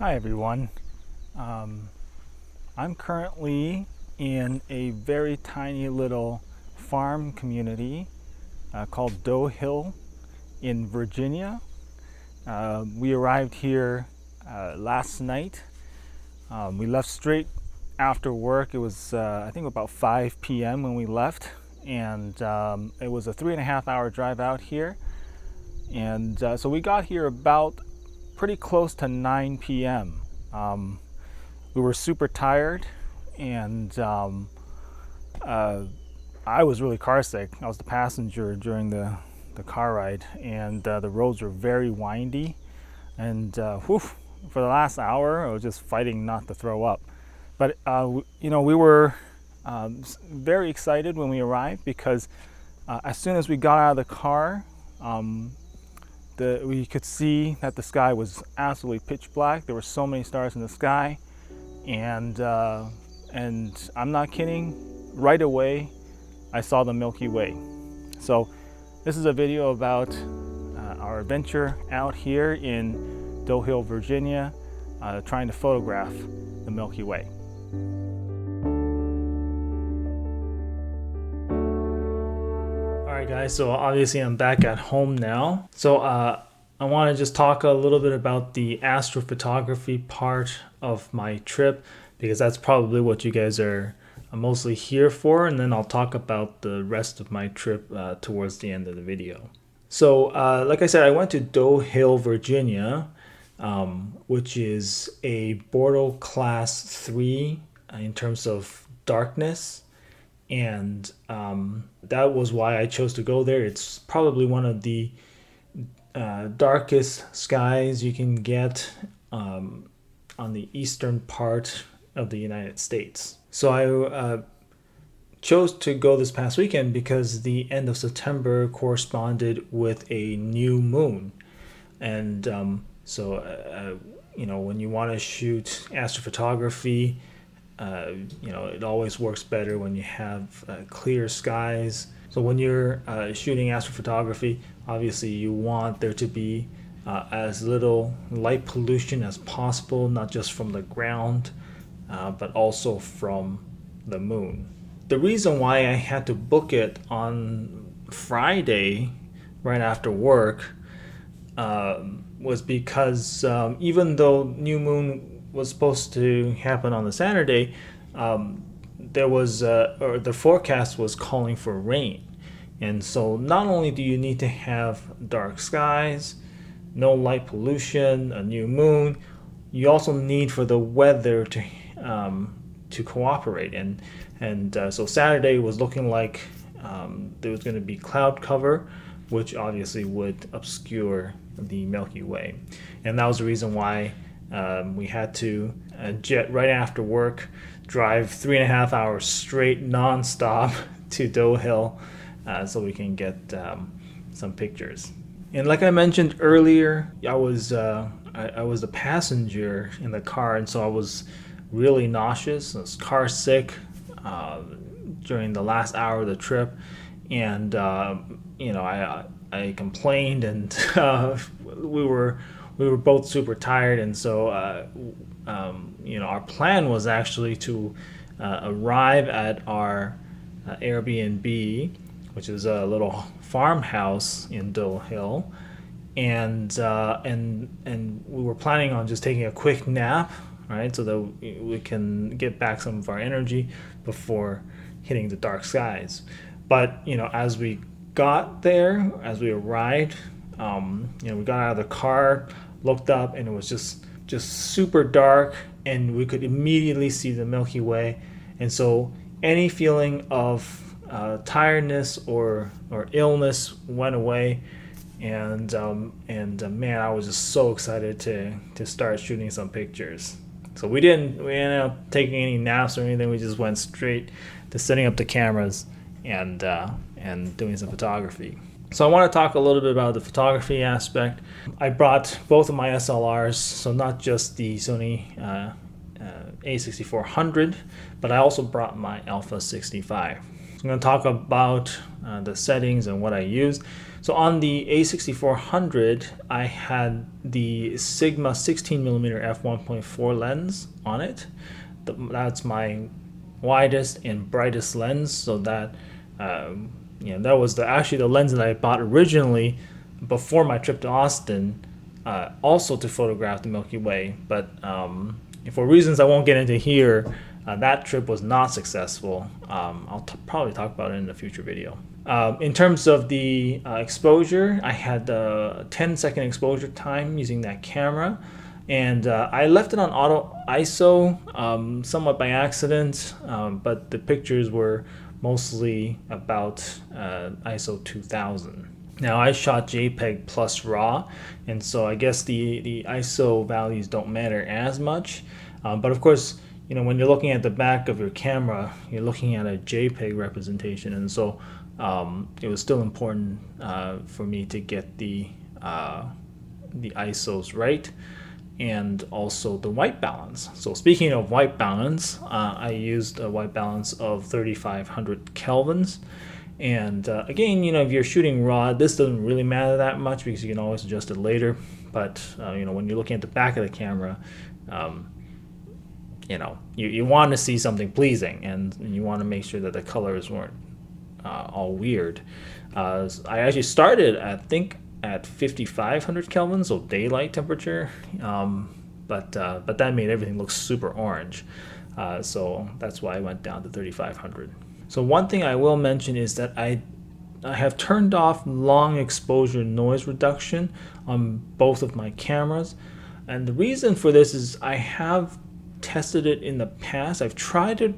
Hi everyone. I'm currently in a very tiny little farm community called Doe Hill in Virginia. We arrived here last night. We left straight after work. It was I think about 5 p.m. when we left, and it was a 3.5 hour drive out here. And so we got here about pretty close to 9 p.m. We were super tired, and I was really car sick. I was the passenger during the car ride, and the roads were very windy. And for the last hour, I was just fighting not to throw up. But we were very excited when we arrived because as soon as we got out of the car, we could see that the sky was absolutely pitch black. There were so many stars in the sky, and I'm not kidding. Right away, I saw the Milky Way. So this is a video about our adventure out here in Doe Hill, Virginia, trying to photograph the Milky Way. Alright guys, so obviously I'm back at home now. So I want to just talk a little bit about the astrophotography part of my trip, because that's probably what you guys are mostly here for, and then I'll talk about the rest of my trip towards the end of the video. So like I said, I went to Doe Hill, Virginia, which is a Bordeaux class 3 in terms of darkness. And that was why I chose to go there. It's probably one of the darkest skies you can get on the eastern part of the United States. So I chose to go this past weekend because the end of September corresponded with a new moon. And when you want to shoot astrophotography, it always works better when you have clear skies. So when you're shooting astrophotography, obviously you want there to be as little light pollution as possible, not just from the ground, but also from the moon. The reason why I had to book it on Friday right after work was because even though new moon was supposed to happen on the Saturday, the forecast was calling for rain. And so not only do you need to have dark skies, no light pollution, a new moon, you also need for the weather to cooperate. And so Saturday was looking like there was going to be cloud cover, which obviously would obscure the Milky Way. And that was the reason why we had to jet right after work, drive 3.5 hours straight nonstop to Doe Hill so we can get some pictures. And like I mentioned earlier, I was the passenger in the car, and so I was really nauseous. I was car sick during the last hour of the trip, and I complained, and we were both super tired, and so our plan was actually to arrive at our Airbnb, which is a little farmhouse in Doe Hill, and we were planning on just taking a quick nap, right, so that we can get back some of our energy before hitting the dark skies. But as we got there, as we arrived, we got out of the car, looked up, and it was just super dark, and we could immediately see the Milky Way. And so any feeling of tiredness or illness went away, and man, I was just so excited to start shooting some pictures. So we ended up taking any naps or anything. We just went straight to setting up the cameras and doing some photography. So I want to talk a little bit about the photography aspect. I brought both of my SLRs, so not just the Sony A6400, but I also brought my Alpha 65. I'm going to talk about the settings and what I used. So on the A6400, I had the Sigma 16mm f1.4 lens on it. That's my widest and brightest lens. So that that was actually the lens that I bought originally before my trip to Austin, also to photograph the Milky Way. But for reasons I won't get into here, that trip was not successful. I'll probably talk about it in a future video. In terms of the exposure, I had a 10-second exposure time using that camera, and I left it on auto ISO somewhat by accident, but the pictures were mostly about ISO 2000. Now I shot JPEG plus RAW, and so I guess the ISO values don't matter as much, but of course, when you're looking at the back of your camera, you're looking at a JPEG representation, and so it was still important for me to get the ISOs right, and also the white balance. So speaking of white balance, I used a white balance of 3500 kelvins. And again, if you're shooting RAW, this doesn't really matter that much because you can always adjust it later. But when you're looking at the back of the camera, you want to see something pleasing, and you want to make sure that the colors weren't all weird. I actually started, I think, at 5500 Kelvin, so daylight temperature, but that made everything look super orange. So that's why I went down to 3500. So one thing I will mention is that I have turned off long exposure noise reduction on both of my cameras, and the reason for this is I have tested it in the past. I've tried it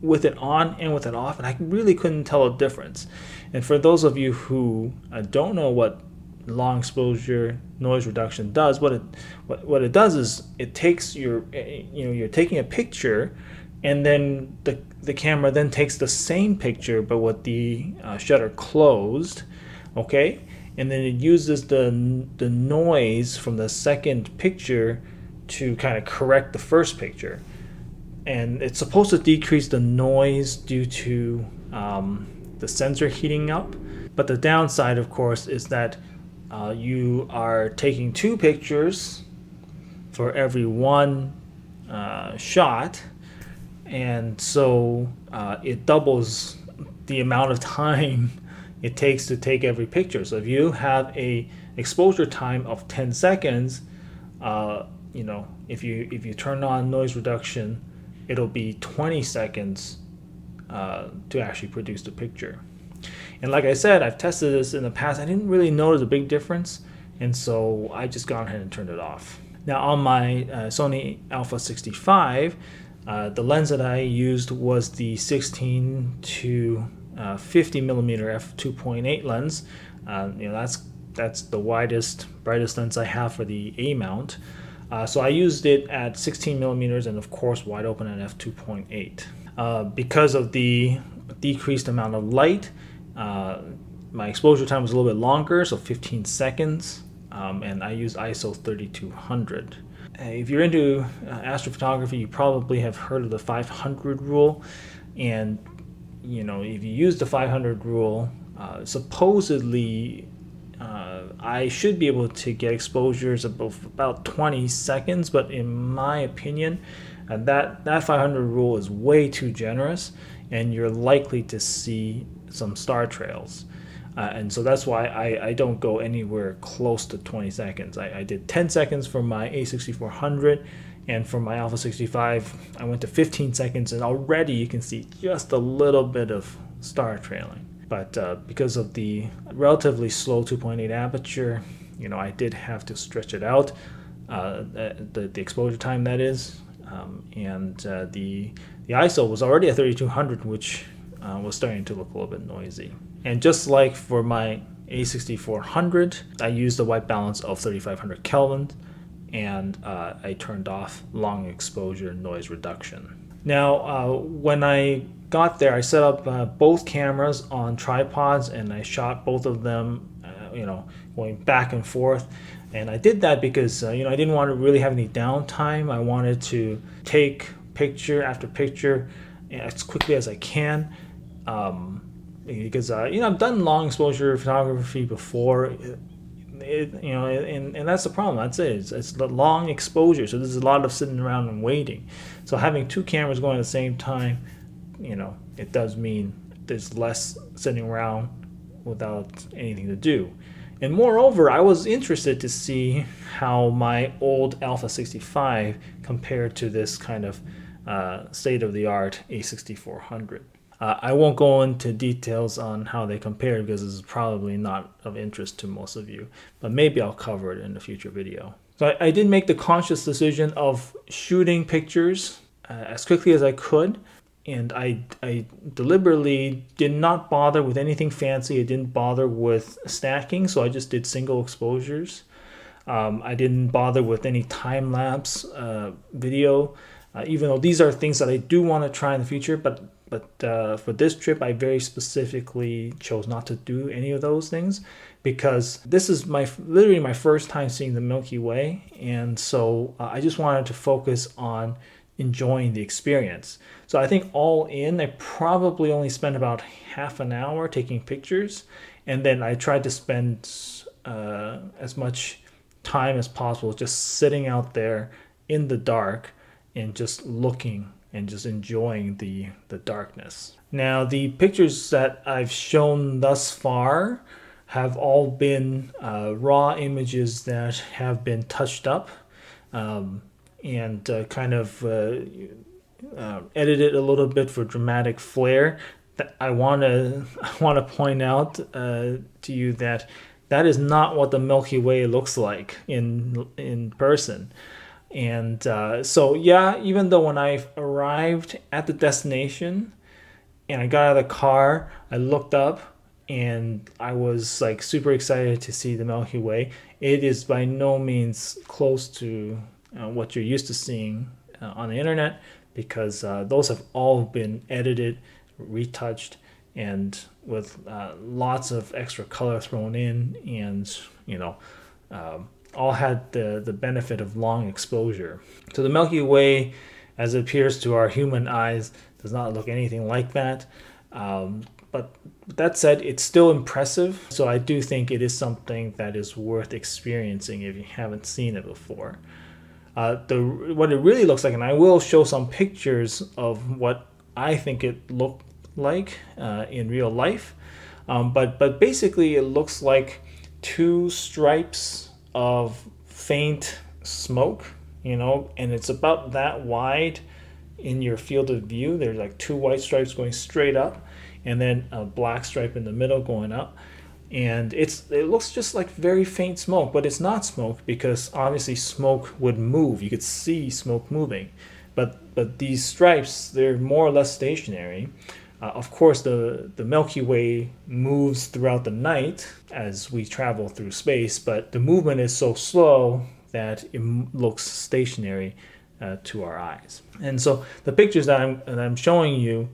with it on and with it off, and I really couldn't tell a difference. And for those of you who don't know what long exposure noise reduction does, what it does is it takes you're taking a picture, and then the camera then takes the same picture but with the shutter closed, okay, and then it uses the noise from the second picture to kind of correct the first picture, and it's supposed to decrease the noise due to the sensor heating up. But the downside, of course, is that you are taking two pictures for every one shot, and so it doubles the amount of time it takes to take every picture. So if you have a exposure time of 10 seconds, if you turn on noise reduction, it'll be 20 seconds to actually produce the picture. And like I said, I've tested this in the past. I didn't really notice a big difference, and so I just gone ahead and turned it off. Now on my Sony Alpha 65, the lens that I used was the 16 to 50 millimeter f2.8 lens. That's the widest, brightest lens I have for the A mount. So I used it at 16 millimeters and of course wide open at f2.8. Because of the decreased amount of light, my exposure time was a little bit longer, so 15 seconds, and I used ISO 3200. If you're into astrophotography, you probably have heard of the 500 rule, and if you use the 500 rule, supposedly I should be able to get exposures of about 20 seconds, but in my opinion, that 500 rule is way too generous, and you're likely to see some star trails. And so that's why I don't go anywhere close to 20 seconds. I did 10 seconds for my A6400, and for my Alpha 65, I went to 15 seconds, and already you can see just a little bit of star trailing. But because of the relatively slow 2.8 aperture, I did have to stretch it out, the exposure time that is, and the ISO was already at 3200, which was starting to look a little bit noisy. And just like for my A6400, I used a white balance of 3500 Kelvin, and I turned off long exposure noise reduction. Now, when I got there, I set up both cameras on tripods, and I shot both of them, going back and forth. And I did that because, I didn't want to really have any downtime. I wanted to take picture after picture as quickly as I can. Because I've done long exposure photography before. And that's the problem. That's it. It's the long exposure. So there's a lot of sitting around and waiting. So having two cameras going at the same time, it does mean there's less sitting around without anything to do. And moreover, I was interested to see how my old Alpha 65 compared to this kind of state-of-the-art A6400. I won't go into details on how they compare because this is probably not of interest to most of you, but maybe I'll cover it in a future video. So I did make the conscious decision of shooting pictures as quickly as I could, and I deliberately did not bother with anything fancy. I didn't bother with stacking, so I just did single exposures. I didn't bother with any time-lapse video, even though these are things that I do want to try in the future, but for this trip, I very specifically chose not to do any of those things because this is literally my first time seeing the Milky Way, and so I just wanted to focus on enjoying the experience. So I think all in, I probably only spent about half an hour taking pictures, and then I tried to spend as much time as possible just sitting out there in the dark and just looking and just enjoying the darkness. Now, the pictures that I've shown thus far have all been raw images that have been touched up and kind of edited a little bit for dramatic flair. I want to point out to you that is not what the Milky Way looks like in person. And so yeah, even though when I arrived at the destination and I got out of the car, I looked up and I was like super excited to see the Milky Way. It is by no means close to what you're used to seeing on the internet, because those have all been edited, retouched, and with lots of extra color thrown in, and all had the benefit of long exposure. So the Milky Way, as it appears to our human eyes, does not look anything like that. But that said, it's still impressive. So I do think it is something that is worth experiencing if you haven't seen it before. What it really looks like, and I will show some pictures of what I think it looked like in real life. But basically it looks like two stripes of faint smoke, and it's about that wide in your field of view. There's like two white stripes going straight up and then a black stripe in the middle going up, and it looks just like very faint smoke, but it's not smoke because obviously smoke would move. You could see smoke moving, but these stripes, they're more or less stationary. Of course, the Milky Way moves throughout the night as we travel through space, but the movement is so slow that it looks stationary to our eyes. And so the pictures that I'm showing you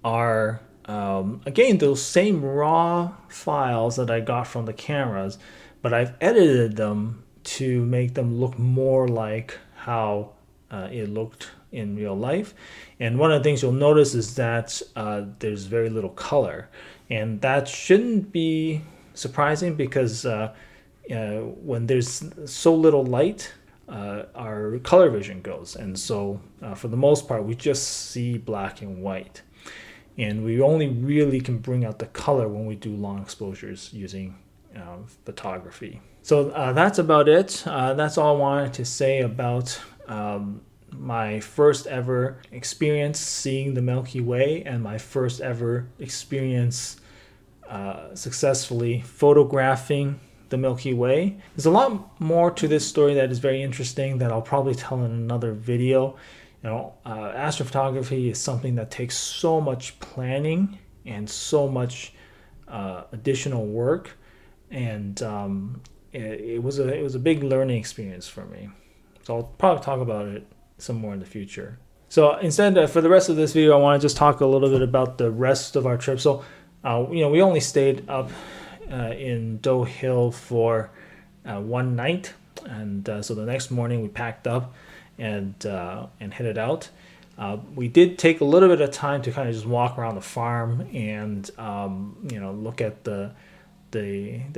are, again, those same raw files that I got from the cameras, but I've edited them to make them look more like how it looked in real life. And one of the things you'll notice is that there's very little color, and that shouldn't be surprising because when there's so little light, our color vision goes, and so for the most part we just see black and white, and we only really can bring out the color when we do long exposures using photography. So that's about it. That's all I wanted to say about my first ever experience seeing the Milky Way and my first ever experience successfully photographing the Milky Way. There's a lot more to this story that is very interesting that I'll probably tell in another video. Astrophotography is something that takes so much planning and so much additional work, and it was a big learning experience for me. So I'll probably talk about it some more in the future. So instead, for the rest of this video, I want to just talk a little bit about the rest of our trip. So, we only stayed up in Doe Hill for one night, and so the next morning we packed up and headed out. We did take a little bit of time to kind of just walk around the farm and look at the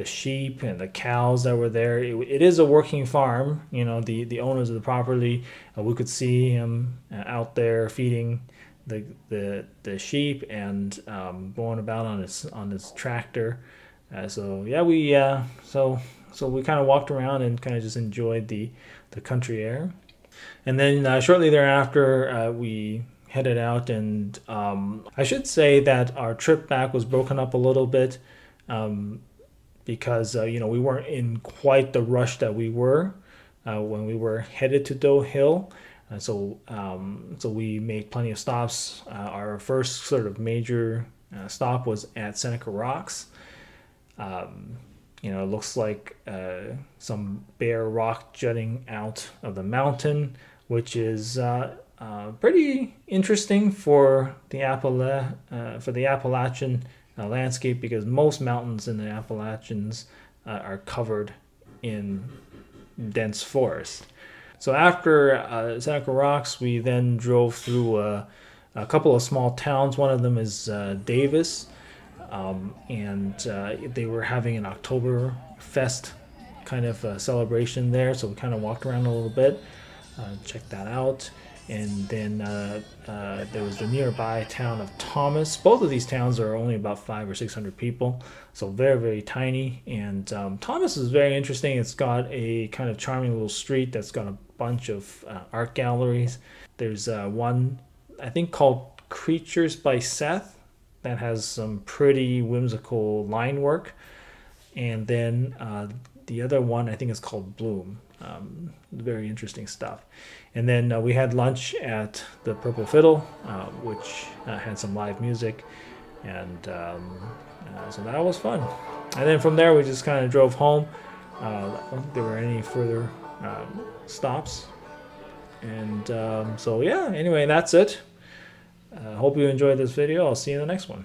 sheep and the cows that were there. It is a working farm. The owners of the property, we could see him out there feeding the sheep and going about on his tractor. So yeah, we kind of walked around and kind of just enjoyed the country air. And then shortly thereafter, we headed out, and I should say that our trip back was broken up a little bit because we weren't in quite the rush that we were when we were headed to Doe Hill. So we made plenty of stops. Our first sort of major stop was at Seneca Rocks. It looks like some bare rock jutting out of the mountain, which is pretty interesting for the Appalachian landscape, because most mountains in the Appalachians are covered in dense forest. So after Seneca Rocks, we then drove through a couple of small towns. One of them is Davis. And they were having an Oktoberfest kind of celebration there, so we kind of walked around a little bit, checked that out. And then there was the nearby town of Thomas. Both of these towns are only about 500 or 600 people, so very, very tiny. And Thomas is very interesting. It's got a kind of charming little street that's got a bunch of art galleries. There's one, I think, called Creatures by Seth, that has some pretty whimsical line work. And then the other one, I think, is called Bloom. Very interesting stuff. And then we had lunch at the Purple Fiddle, which had some live music. And so that was fun. And then from there, we just kind of drove home. I don't think there were any further stops. And so yeah, anyway, that's it. Hope you enjoyed this video. I'll see you in the next one.